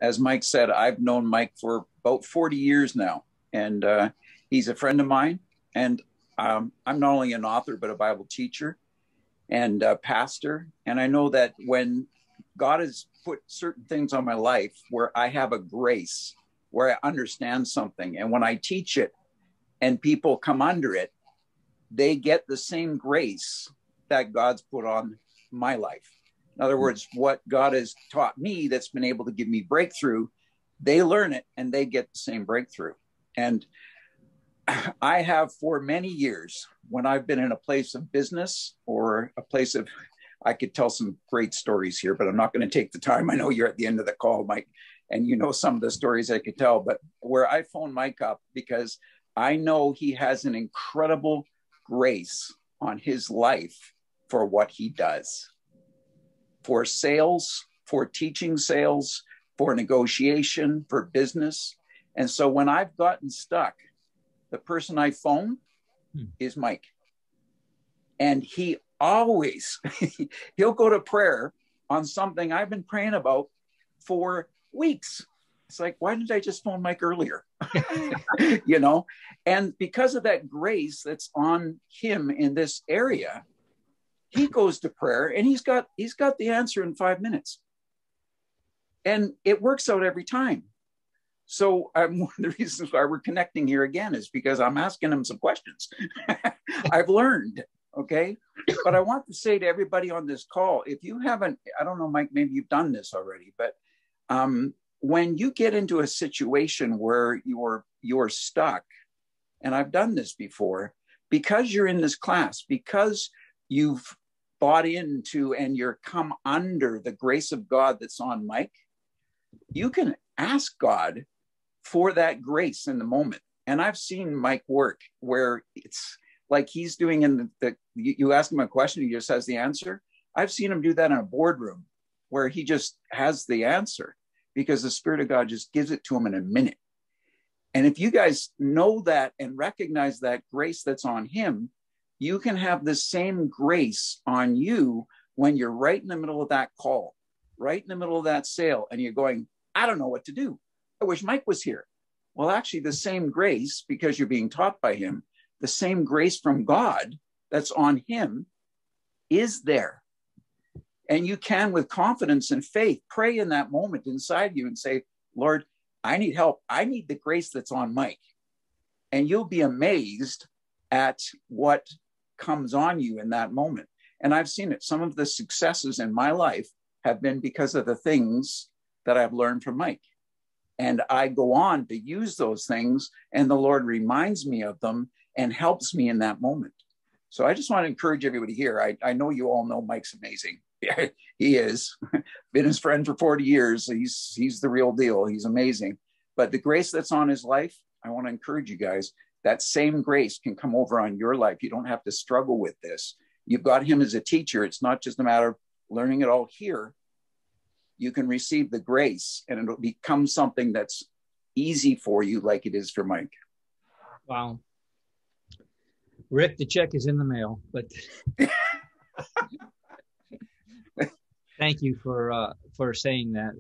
As Mike said, I've known Mike for about 40 years now, and he's a friend of mine. And I'm not only an author, but a Bible teacher and a pastor. And I know that when God has put certain things on my life where I have a grace, where I understand something, and when I teach it and people come under it, they get the same grace that God's put on my life. In other words, what God has taught me that's been able to give me breakthrough, they learn it and they get the same breakthrough. And I have for many years, when I've been in a place of business or a place of, I could tell some great stories here, but I'm not going to take the time. I know you're at the end of the call, Mike, and you know some of the stories I could tell, but where I phone Mike up because I know he has an incredible grace on his life for what he does. For sales, for teaching sales, for negotiation, for business. And so when I've gotten stuck, the person I phone is Mike. And he always, he'll go to prayer on something I've been praying about for weeks. It's like, why didn't I just phone Mike earlier? You know, and because of that grace that's on him in this area, he goes to prayer and he's got the answer in 5 minutes. And it works out every time. So one of the reasons why we're connecting here again is because I'm asking him some questions. I've learned, okay? But I want to say to everybody on this call, if you haven't, I don't know, Mike, maybe you've done this already, but when you get into a situation where you're stuck, and I've done this before, because you're in this class, because you've bought into and you're come under the grace of God that's on Mike, you can ask God for that grace in the moment. And I've seen Mike work where it's like he's doing in you ask him a question, he just has the answer. I've seen him do that in a boardroom where he just has the answer because the Spirit of God just gives it to him in a minute. And if you guys know that and recognize that grace that's on him, you can have the same grace on you when you're right in the middle of that call, right in the middle of that sale, and you're going, I don't know what to do. I wish Mike was here. Well, actually, the same grace, because you're being taught by him, the same grace from God that's on him is there. And you can, with confidence and faith, pray in that moment inside you and say, Lord, I need help. I need the grace that's on Mike. And you'll be amazed at what comes on you in that moment. And I've seen it. Some of the successes in my life have been because of the things that I've learned from Mike. And I go on to use those things, and the Lord reminds me of them and helps me in that moment. So I just want to encourage everybody here. I know you all know Mike's amazing. He is. Been his friend for 40 years. He's the real deal. He's amazing. But the grace that's on his life, I want to encourage you guys, that same grace can come over on your life. You don't have to struggle with this. You've got him as a teacher. It's not just a matter of learning it all here. You can receive the grace and it'll become something that's easy for you like it is for Mike. Wow. Rick, the check is in the mail, but thank you for saying that.